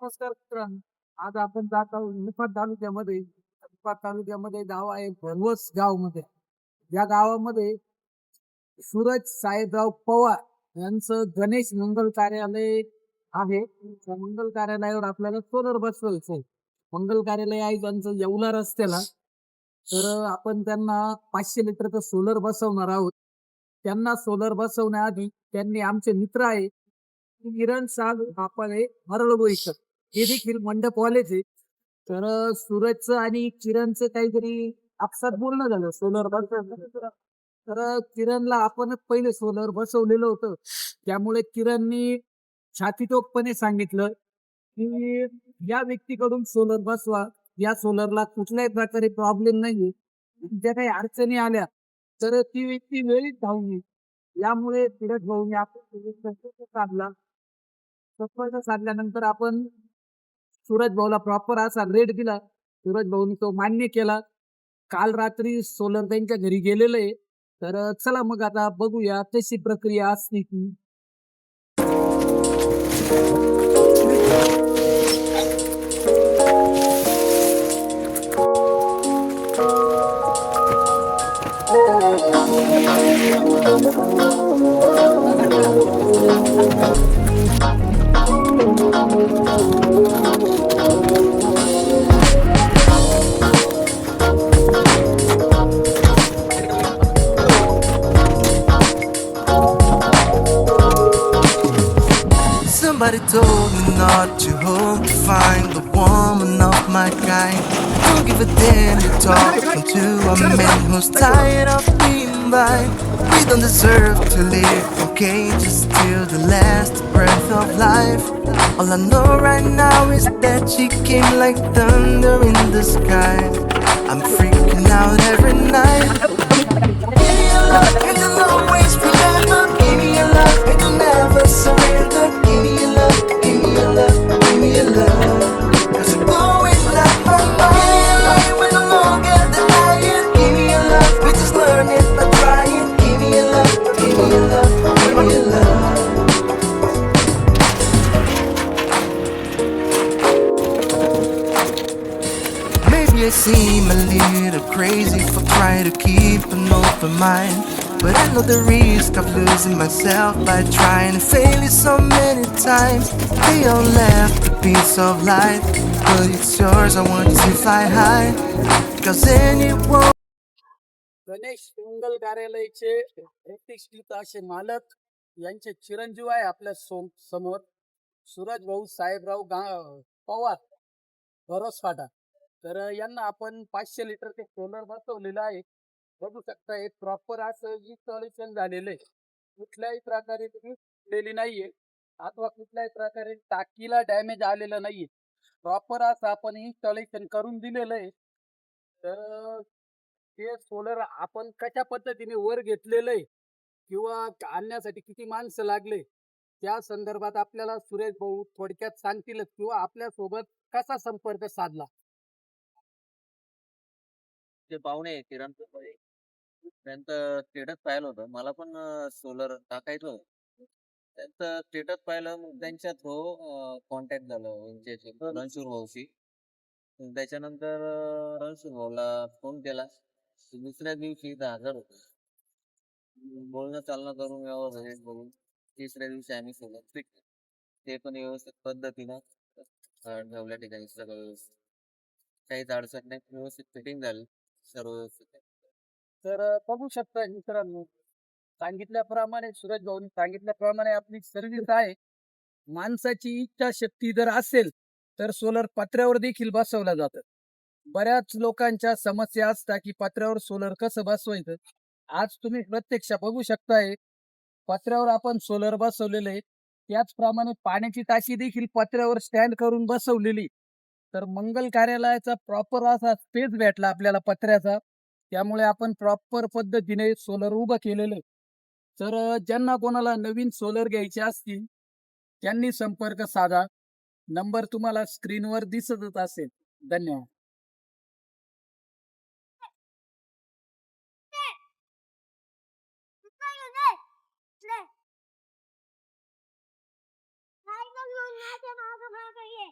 नमस्कार मित्रांनो. आज आपण जात आहोत निफाड तालुक्यामध्ये गाव आहे भरवस गावमध्ये. या गावामध्ये सूरज साहेबराव पवार यांचं गणेश मंगल कार्यालय आहे. त्या मंगल कार्यालयावर आपल्याला सोलर बसवायचं आहे. मंगल कार्यालय आहे त्यांचं येवला रस्त्याला. तर आपण त्यांना 500 लिटरचं सोलर बसवणार आहोत. त्यांना सोलर बसवण्याआधी त्यांनी आमचे मित्र आहे किरण साग बापाने मरळबोईकर हे देखील मंडपवालेच आहे. तर सूरजचं आणि किरणचं काहीतरी आपसात बोलणं झालं सोलर बसवण्याचं. तर किरणला आपणच पहिले सोलर बसवलेलं होतं. त्यामुळे किरणनी छातीतोकपणे सांगितलं की या व्यक्तीकडून सोलर बसवा. या सोलरला कुठल्याही प्रकारे प्रॉब्लेम नाहीये. ज्या काही अडचणी आल्या तर ती व्यक्ती वेळीच धावून येईल. यामुळे फिरत भाऊनी आपण संपर्क साधला. संपर्क साधल्यानंतर आपण सूरज भाऊला प्रॉपर असा रेट दिला. सूरज भाऊनी तो मान्य केला. काल रात्री सोलर त्यांच्या घरी गेलेलं आहे. तर चला मग आता बघूया कशी प्रक्रिया असते ती. Somebody told me not to hope to find the woman of my kind. Don't give a damn you're talking to a man who's tired of being blind. We don't deserve to live in cages till the last breath of life. All I know right now is that she came like thunder in the sky. I'm freaking out every night. Give me your love and you'll always remember. Give me your love and you'll never surrender. Give me your love, give me your love, give me your love. Cause I'm always like my mind. When I'm longer than lying. Give me your love, we just learn it by trying. Give me your love, give me your love, give me your love. Maybe I seem a little crazy for trying to keep an open mind. But I know the risk of losing myself by trying to fail it so many times. They all left a piece of life, but it's yours, I want to fly high. Cause anyone Ganesh मंगल कार्यालयाचे प्रतिष्ठित असे मालक यांचे चिरंजीव आहे आपल्या समोर सूरज भाऊ साहेबराव पवार भरोसफाटा. तर यांना आपण 500 लिटरचे सोलर बसवलेलं आहे. बघू शकता एक प्रॉपर असं इन्स्टॉलेशन झालेलं आहे. कुठल्याही प्रकारे तुटलेली नाहीये अथवा कुठल्याही प्रकारे टाकीला डॅमेज आलेलं नाहीये. प्रॉपर असं आपण इन्स्टॉलेशन करून दिलेलं आहे. तर ते सोलर आपण कशा पद्धतीने वर घेतलेलं आहे किंवा आणण्यासाठी किती माणसं लागले त्या संदर्भात आपल्याला सुरेश भाऊ थोडक्यात सांगतीलच किंवा आपल्या सोबत कसा संपर्क साधला. ते पाहुणे आहे किरण त्यांचं स्टेटस पाहिलं होतं. मला पण सोलर टाकायचं होतं. त्यांचं स्टेटस पाहिलं मग त्यांच्या थ्रू कॉन्टॅक्ट झालं यांच्याशी रणशूर भाऊशी. मग त्याच्यानंतर रणशूर भाऊला फोन केला. दुसऱ्या दिवशी इथं हजर होतो. बोलणं चालणं करून व्यवस्थित बघून तिसऱ्या दिवशी आम्ही सोलर फिट केलं. ते पण व्यवस्थित पद्धतीनं ठेवल्या ठिकाणी सगळं व्यवस्थित. काहीच अडचण नाही. व्यवस्थित फिटिंग झाली. सर्व व्यवस्थित आहे. तर बघू शकता मित्रांनो सांगितल्याप्रमाणे सूरज भाऊनी सांगितल्याप्रमाणे आपली सर्व्हिस आहे. माणसाची इच्छाशक्ती जर असेल तर सोलर पत्र्यावर देखील बसवलं जातं. बऱ्याच लोकांच्या समस्या असतात की पत्र्यावर सोलर कसं बसवायचं. आज तुम्ही प्रत्यक्ष बघू शकताय पत्र्यावर आपण सोलर बसवलेले आहे. त्याचप्रमाणे पाण्याची टाकी देखील पत्र्यावर स्टँड करून बसवलेली. तर मंगल कार्यालयाचा प्रॉपर असा स्पेस भेटला आपल्याला पत्र्याचा. त्यामुळे आपण प्रॉपर पद्धतीने सोलर उभं केलेलं आहे. तर ज्यांना कोणाला नवीन सोलर घ्यायचे असतील त्यांनी संपर्क साधा. नंबर तुम्हाला स्क्रीनवर दिसतच असेल. धन्यवाद. Hai, nó luôn nha, cho nó, cho nó, cái gì?